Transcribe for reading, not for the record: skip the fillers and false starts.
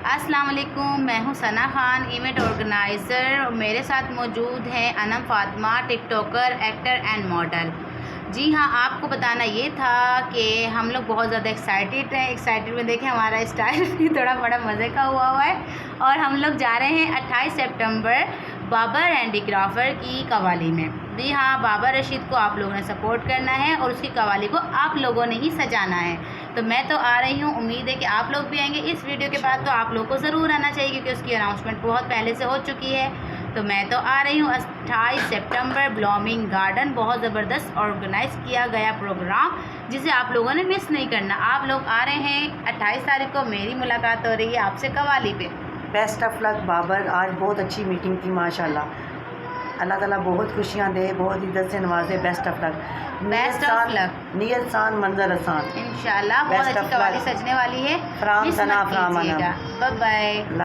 अस्सलाम वालेकुम, मैं हूँ सना खान, इवेंट ऑर्गेनाइज़र। मेरे साथ मौजूद हैं Anam Fatima, TikToker, actor and model. जी हाँ, आपको बताना ये था कि हम लोग बहुत ज़्यादा एक्साइटेड में देखें हमारा स्टाइल भी थोड़ा बड़ा मज़े का हुआ है। और हम लोग जा रहे हैं 28 सितंबर बाबर हैंडीक्राफ्टर की कवाली में। जी हाँ, बाबर रशीद को आप लोगों ने सपोर्ट करना है और उसकी कवाली को आप लोगों ने ही सजाना है। तो मैं तो आ रही हूँ, उम्मीद है कि आप लोग भी आएंगे। इस वीडियो के बाद तो आप लोगों को ज़रूर आना चाहिए क्योंकि उसकी अनाउंसमेंट बहुत पहले से हो चुकी है। तो मैं तो आ रही हूँ 28 सितंबर ब्लूमिंग गार्डन। बहुत ज़बरदस्त ऑर्गेनाइज़ किया गया प्रोग्राम जिसे आप लोगों ने मिस नहीं करना। आप लोग आ रहे हैं 28 तारीख को, मेरी मुलाकात हो रही है आपसे कवाली पे। Best of luck Babar. आज बहुत अच्छी मीटिंग थी माशाल्लाह। अल्लाह ताला बहुत खुशियाँ दे, बहुत इज्जत से नवाजे। Best of luck. Best of luck. नियत सान मंजर आसान इंशाल्लाह बहुत Best अच्छी of कवाली luck. सजने वाली है। फ्राम मिस सना मत फ्राम कीजिएगा। Bye bye.